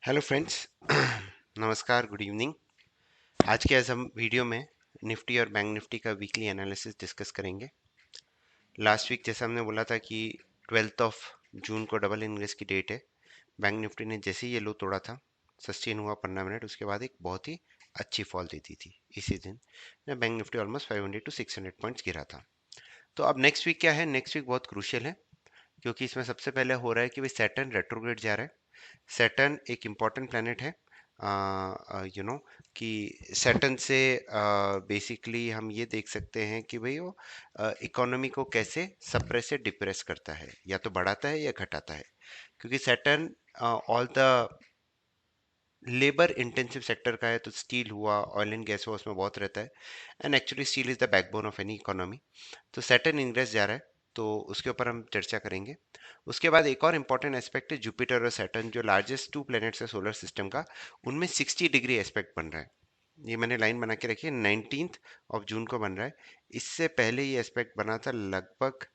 Hello friends. नमस्कार, good evening. आज के इस हम वीडियो में निफ्टी और बैंक निफ्टी का वीकली एनालिसिस डिस्कस करेंगे। लास्ट वीक जैसा हमने बोला था कि 12 जून को डबल इनग्रेस की डेट है। बैंक निफ्टी ने जैसे ही ये लो तोड़ा था, सस्टेन हुआ 15 मिनट, उसके बाद एक बहुत ही अच्छी फॉल दी थी इसी दिन। Bank Nifty almost 500 to 600 points गिरा था। तो अब नेक्स्ट वीक क्या है? नेक्स्ट वीक बहुत क्रूशियल है, क्योंकि इसमें सबसे पहले हो रहा है कि भाई सैटर्न रेट्रोग्रेड जा रहा है। सैटर्न एक इम्पॉर्टेंट प्लैनेट है। कि सैटर्न से बेसिकली हम ये देख सकते हैं कि भाई वो इकोनॉमी को कैसे सप्रेस या डिप्रेस करता है, या तो बढ़ाता है या घटाता है। क्योंकि Saturn all the labour intensive sector का है, तो स्टील हुआ, ऑयल एंड गैस हुआ, उसमें बहुत रहता है। And actually steel is the backbone of any economy. तो सैटर्न इंग्रेस जा रहा है, तो उसके ऊपर हम चर्चा करेंगे। उसके बाद एक और इम्पॉर्टेंट एस्पेक्ट है जुपिटर और सैटर्न, जो लार्जेस्ट टू प्लैनेट्स है सोलर सिस्टम का। उनमें 60 डिग्री एस्पेक्ट बन रहा है। ये मैंने लाइन बना के रखी है, 19 जून को बन रहा है। इससे पहले ये एस्पेक्ट बना था लगभग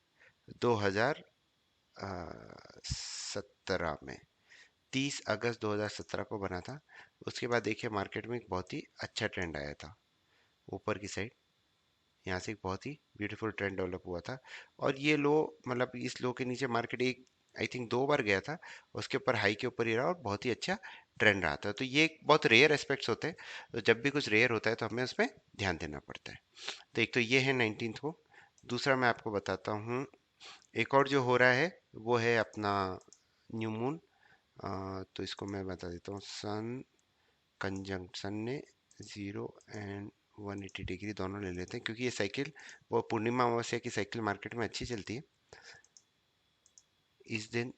2017 में, 30 अगस्त 2017 को बना था। उसके बाद देखिए मार्केट में एक बहुत ही अच्छा ट्रेंड आया था ऊपर की साइड। यहाँ से एक बहुत ही ब्यूटीफुल ट्रेंड डेवलप हुआ था। और ये लो, मतलब इस लो के नीचे मार्केट एक आई थिंक 2 बार गया था, उसके ऊपर हाई के ऊपर ही रहा और बहुत ही अच्छा ट्रेंड रहा था। तो ये एक बहुत रेयर एस्पेक्ट्स होते हैं। तो जब भी कुछ रेयर होता है तो हमें उसमें ध्यान देना पड़ता है। तो एक तो ये है 19 को। दूसरा मैं आपको बताता हूँ, एक और जो हो रहा है वो है अपना न्यू मून। तो इसको मैं बता देता हूँ। सन कंजंक्शन ने 0 और 180 डिग्री दोनों ले लेते हैं, क्योंकि ये साइकिल वो पूर्णिमा अमावस्या की साइकिल मार्केट में अच्छी चलती है। इस दिन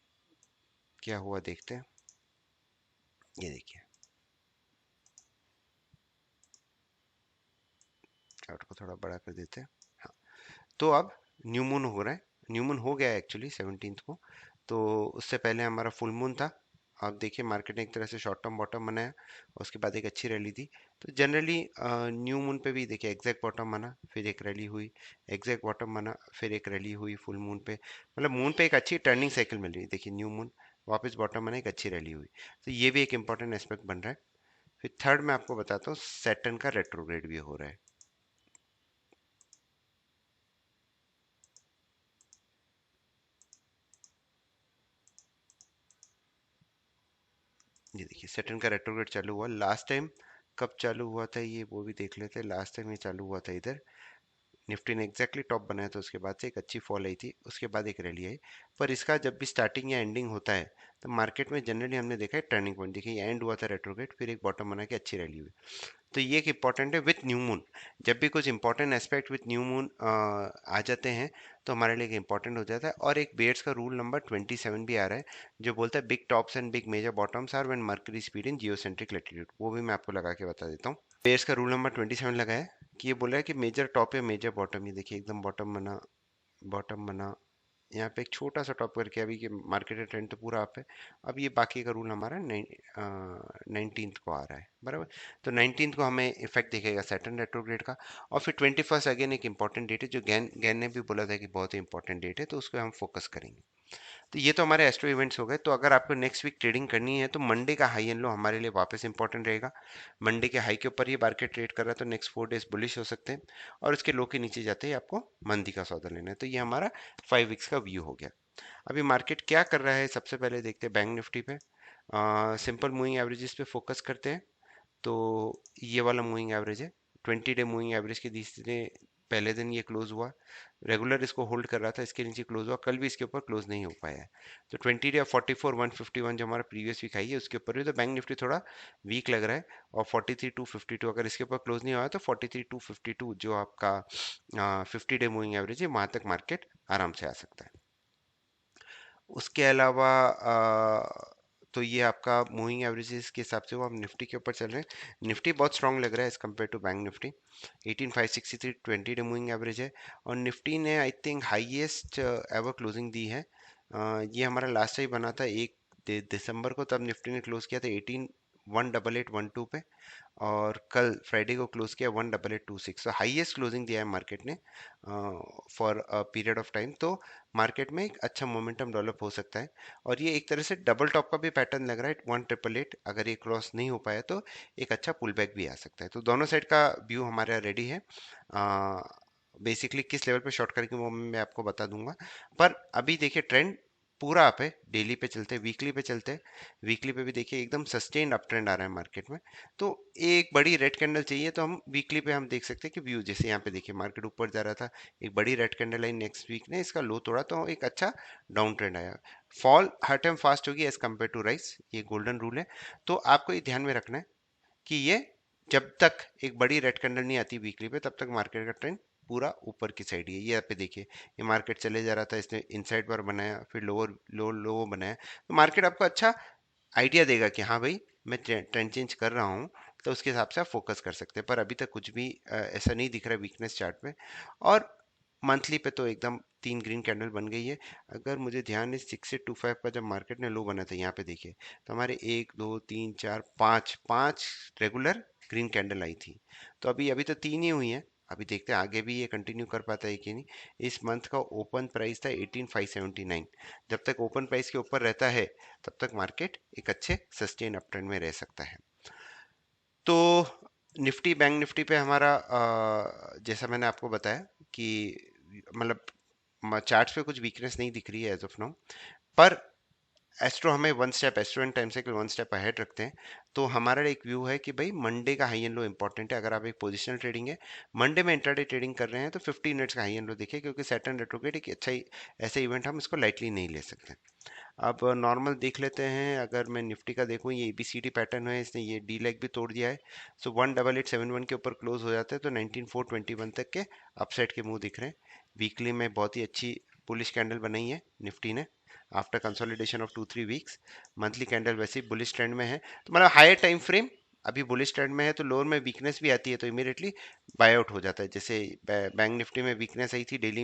क्या हुआ देखते हैं। ये देखिए, चार्ट को थोड़ा बड़ा कर देते हैं। हाँ, तो अब न्यू मून हो रहा है। न्यू मून हो गया है एक्चुअली 17 को। तो उससे पहले हमारा फुल मून था। आप देखिए मार्केट ने एक तरह से शॉर्ट टर्म बॉटम बनाया, उसके बाद एक अच्छी रैली थी। तो जनरली न्यू मून पे भी देखिए एग्जैक्ट बॉटम बना, फिर एक रैली हुई, एग्जैक्ट बॉटम बना, फिर एक रैली हुई फुल मून पे। मतलब मून पे एक अच्छी टर्निंग साइकिल मिल रही है। देखिए न्यू मून वापस बॉटम बना, एक अच्छी रैली हुई। तो ये भी एक इंपॉर्टेंट एस्पेक्ट बन रहा है। फिर थर्ड मैं आपको बताता हूँ, सैटर्न का रेट्रोग्रेड भी हो रहा है। ये देखिए सैटर्न का रेट्रोग्रेड चालू हुआ लास्ट टाइम। कब चालू हुआ था ये वो भी देख लेते हैं। लास्ट टाइम ये चालू हुआ था इधर, निफ्टी ने एग्जैक्टली टॉप बनाया था, उसके बाद से एक अच्छी फॉल आई थी, उसके बाद एक रैली आई। पर इसका जब भी स्टार्टिंग या एंडिंग होता है, तो मार्केट में जनरली हमने देखा है टर्निंग पॉइंट। देखिए एंड हुआ था रेट्रोग्रेड, फिर एक बॉटम बना के अच्छी रैली हुई। तो ये एक इंपॉर्टेंट है विथ न्यू मून। जब भी कुछ important aspect with new moon आ जाते हैं, तो हमारे लिए इंपॉर्टेंट हो जाता है। और एक बेयर्स का रूल नंबर 27 भी आ रहा है, जो बोलता है big tops and big major bottoms are when Mercury speed in geocentric latitude. वो भी मैं आपको लगा के बता देता हूँ। बेयर्स का रूल नंबर 27 लगा है कि ये बोला है कि मेजर टॉप या मेजर बॉटम, ये देखिए एकदम बॉटम बना, बॉटम बना, यहाँ पे एक छोटा सा टॉप करके अभी के मार्केट का ट्रेंड तो पूरा अप है। अब ये बाकी का रूल हमारा 19th को आ रहा है, बराबर। तो 19th को हमें इफेक्ट दिखेगा सैटर्न रेट्रोग्रेड का। और फिर 21st अगेन एक इंपॉर्टेंट डेट है, जो गैन गैन ने भी बोला था कि बहुत ही इंपॉर्टेंट डेट है, तो उस पर हम फोकस करेंगे। तो ये तो हमारे एस्ट्रो इवेंट्स हो गए। तो अगर आपको नेक्स्ट वीक ट्रेडिंग करनी है, तो मंडे का हाई एंड लो हमारे लिए वापस इंपॉर्टेंट रहेगा। मंडे के हाई के ऊपर ही मार्केट ट्रेड कर रहा है, तो नेक्स्ट 4 डेज बुलिश हो सकते हैं। और उसके लो के नीचे जाते ही आपको मंदी का सौदा लेना है। तो ये हमारा 5 वीक्स का व्यू हो गया। अभी मार्केट क्या कर रहा है सबसे पहले देखते हैं बैंक निफ्टी पे। सिंपल मूविंग एवरेजेस पे फोकस करते हैं। तो ये वाला मूविंग एवरेज है, 20 डे मूविंग एवरेज के तीसरे पहले दिन ये क्लोज हुआ। रेगुलर इसको होल्ड कर रहा था, इसके नीचे क्लोज हुआ, कल भी इसके ऊपर क्लोज नहीं हो पाया है। तो 20 डे 44,151 जो हमारा प्रीवियस वीक आई है, उसके ऊपर भी तो बैंक निफ्टी थोड़ा वीक लग रहा है। और 43,252 अगर इसके ऊपर क्लोज नहीं हुआ तो 43,252 जो आपका 50 डे मूविंग एवरेज है, वहां तक मार्केट आराम से आ सकता है। उसके अलावा तो ये आपका मूविंग एवरेजेस के हिसाब से वो हम निफ्टी के ऊपर चल रहे हैं। निफ्टी बहुत स्ट्रांग लग रहा है as compare to bank Nifty. 18,563 20 day moving average है। और निफ्टी ने I think highest ever closing दी है। ये हमारा लास्ट टाइम बना था 1 दिसंबर को, तब निफ्टी ने क्लोज किया था 1881 पे, और कल फ्राइडे को क्लोज किया 182826। तो हाईएस्ट क्लोजिंग दिया है मार्केट ने for a period of time. तो मार्केट में एक अच्छा मोमेंटम डेवलप हो सकता है, और ये एक तरह से डबल टॉप का भी पैटर्न लग रहा है। 1888 अगर ये क्रॉस नहीं हो पाया तो एक अच्छा पुल बैक भी आ सकता है। तो दोनों साइड का व्यू हमारा रेडी है। बेसिकली किस लेवल पे शॉर्ट करेंगे वो मैं आपको बता दूंगा। पर अभी देखिए ट्रेंड पूरा अप है। डेली पे चलते हैं, वीकली पे चलते हैं। वीकली पे भी देखिए एकदम सस्टेन्ड अप ट्रेंड आ रहा है मार्केट में। तो एक बड़ी रेड कैंडल चाहिए, तो हम वीकली पे हम देख सकते हैं कि व्यू जैसे यहाँ पे देखिए मार्केट ऊपर जा रहा था, एक बड़ी रेड कैंडल आई, नेक्स्ट वीक ने इसका लो तोड़ा तो एक अच्छा डाउन ट्रेंड आया। फॉल हर टाइम फास्ट होगी एज कम्पेयर टू राइस, ये गोल्डन रूल है। तो आपको ये ध्यान में रखना है कि ये जब तक एक बड़ी रेड कैंडल नहीं आती वीकली पे, तब तक मार्केट का ट्रेंड पूरा ऊपर की साइड ही है। ये आप पे देखिए, ये मार्केट चले जा रहा था, इसने इनसाइड पर बनाया, फिर लोअर लो लो बनाया। तो मार्केट आपको अच्छा आइडिया देगा कि हाँ भाई मैं ट्रेंड चेंज कर रहा हूँ, तो उसके हिसाब से आप फोकस कर सकते हैं। पर अभी तक कुछ भी ऐसा नहीं दिख रहा है वीकनेस चार्ट में। और मंथली पे तो एकदम तीन ग्रीन कैंडल बन गई है। अगर मुझे ध्यान है 6825 का जब मार्केट ने लो बना था यहाँ पे देखिए, तो हमारे एक दो तीन चार पाँच पाँच रेगुलर ग्रीन कैंडल आई थी। तो अभी अभी तो तीन ही हुई हैं। अभी देखते हैं आगे भी ये कंटिन्यू कर पाता है कि नहीं। इस मंथ का ओपन प्राइस था 18579। जब तक ओपन प्राइस के ऊपर रहता है, तब तक मार्केट एक अच्छे सस्टेन अप ट्रेंड में रह सकता है। तो निफ्टी बैंक निफ्टी पे हमारा जैसा मैंने आपको बताया कि मतलब चार्ट्स पे कुछ वीकनेस नहीं दिख रही है एज ऑफ नाउ। पर एस्ट्रो हमें one step, astro and time cycle one step ahead रखते हैं। तो हमारा एक व्यू है कि भाई मंडे का हाई एंड लो इंपॉर्टेंट है। अगर आप एक पोजिशनल ट्रेडिंग है, मंडे में इंट्राडे ट्रेडिंग कर रहे हैं, तो 15 मिनट्स का हाई एंड लो देखिए, क्योंकि सैटर्न रेट्रोग्रेड एक अच्छा ही ऐसा इवेंट, हम इसको लाइटली नहीं ले सकते। अब नॉर्मल देख लेते हैं। अगर मैं निफ्टी का देखूं, ये एबीसीडी पैटर्न है, इसने ये डी लेग भी तोड़ दिया है। सो 18871 के ऊपर क्लोज हो जाता है, तो 19421 तक के अपसाइड के मुंह दिख रहे हैं। वीकली में बहुत ही अच्छी बुलिश कैंडल बनाई है निफ्टी ने after consolidation of 2-3 weeks. Monthly candle वैसे ही बुलिश ट्रेंड में है। तो मतलब हायर टाइम फ्रेम अभी बुलिश ट्रेंड में है, तो लोअर में वीकनेस भी आती है तो इमीडिएटली बाय आउट हो जाता है। जैसे बैंक निफ्टी में वीकनेस आई थी डेली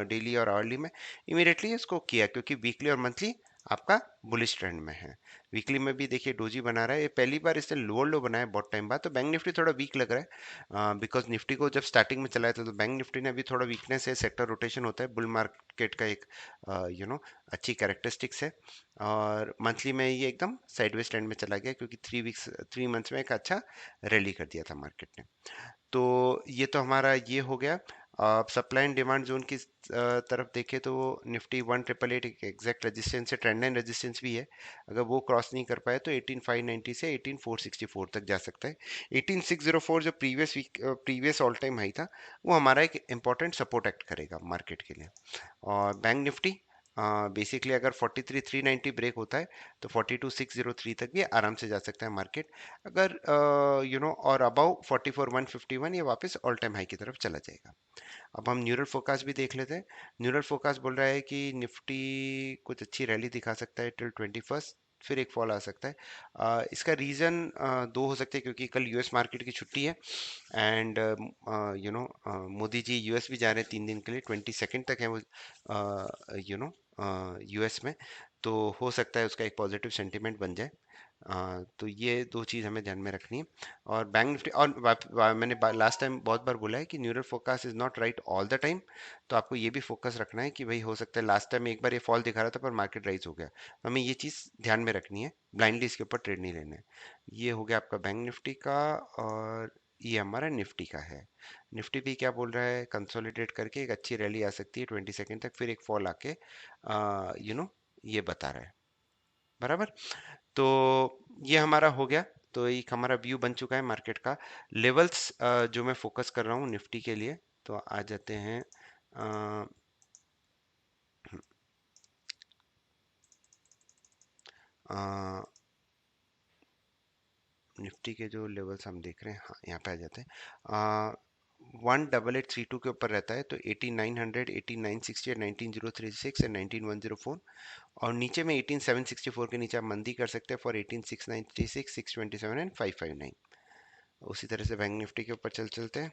डेली और आवर्ली में, इमीडिएटली इसको किया, क्योंकि वीकली और मंथली आपका बुलिश ट्रेंड में है। वीकली में भी देखिए डोजी बना रहा है, ये पहली बार इसने लोअर लो बनाया बहुत टाइम बाद। तो बैंक निफ्टी थोड़ा वीक लग रहा है, बिकॉज निफ्टी को जब स्टार्टिंग में चलाया था, तो बैंक निफ्टी ने अभी थोड़ा वीकनेस है। सेक्टर रोटेशन होता है बुल मार्केट का एक अच्छी कैरेक्टरिस्टिक्स है। और मंथली में ये एकदम साइडवेज ट्रेंड में चला गया, क्योंकि 3 मंथ्स में एक अच्छा रैली कर दिया था मार्केट ने। तो ये तो हमारा ये हो गया। आप सप्लाई एंड डिमांड जोन की तरफ देखें, तो निफ्टी 1888 एक एग्जैक्ट रेजिस्टेंस है, ट्रेंड लाइन रेजिस्टेंस भी है। अगर वो क्रॉस नहीं कर पाए, तो 18590 से 18464 तक जा सकता है। 18604 जो previous week previous all time high था, वो हमारा एक इंपॉर्टेंट सपोर्ट एक्ट करेगा मार्केट के लिए। और बैंक निफ्टी बेसिकली अगर 43390 ब्रेक होता है, तो 42603 तक भी आराम से जा सकता है मार्केट। अगर और अबाउ 44151 ये वापस ऑल टाइम हाई की तरफ चला जाएगा। अब हम न्यूरल फोकास भी देख लेते हैं। न्यूरल फोकास बोल रहा है कि निफ्टी कुछ अच्छी रैली दिखा सकता है टिल 21st, फिर एक फॉल आ सकता है। इसका रीज़न दो हो सकते हैं, क्योंकि कल यूएस मार्केट की छुट्टी है, एंड मोदी जी यूएस भी जा रहे हैं 3 दिन के लिए, 22 तक है वो यूएस में। तो हो सकता है उसका एक पॉजिटिव सेंटिमेंट बन जाए। तो ये दो चीज़ हमें ध्यान में रखनी है। और बैंक निफ्टी, और मैंने लास्ट टाइम बहुत बार बोला है कि neural focus is not right all the time. तो आपको ये भी फोकस रखना है कि भाई हो सकता है लास्ट टाइम एक बार ये फॉल दिखा रहा था, पर मार्केट राइज हो गया, तो हमें ये चीज़ ध्यान में रखनी है, ब्लाइंडली इसके ऊपर ट्रेड नहीं लेना है। ये हो गया आपका बैंक निफ्टी का। और ये हमारा निफ्टी का है। निफ्टी भी क्या बोल रहा है, कंसोलिडेट करके एक अच्छी रैली आ सकती है 22 तक, फिर एक फॉल आके ये बता रहा है। बराबर। तो ये हमारा हो गया। तो एक हमारा व्यू बन चुका है मार्केट का। लेवल्स जो मैं फोकस कर रहा हूँ निफ्टी के लिए, तो आ जाते हैं। अ, अ, निफ्टी के जो लेवल्स हम देख रहे हैं, हाँ यहाँ पे आ जाते हैं। 18832 के ऊपर रहता है, तो 18900, 18960, 19036 एंड 19104। और नीचे में 18764 के नीचे आप मंदी कर सकते हैं फॉर 18696, 627 एंड 559। उसी तरह से बैंक निफ्टी के ऊपर चलते हैं।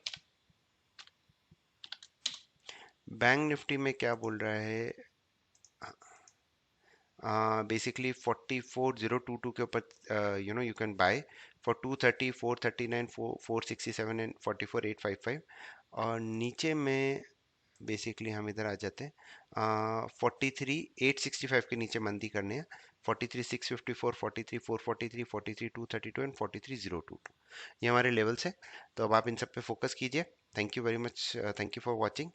बैंक निफ्टी में क्या बोल रहा है, बेसिकली 44022 के ऊपर you can buy for 230, 439, 467 and 44855। और नीचे में बेसिकली हम इधर आ जाते हैं, 43 865 के नीचे मंदी करने हैं। 43 654, 43 443, 43 232 एंड 43 022, ये हमारे लेवल्स हैं। तो अब आप इन सब पे फोकस कीजिए। Thank you very much, thank you for watching.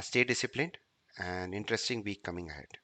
Stay disciplined and interesting week coming ahead.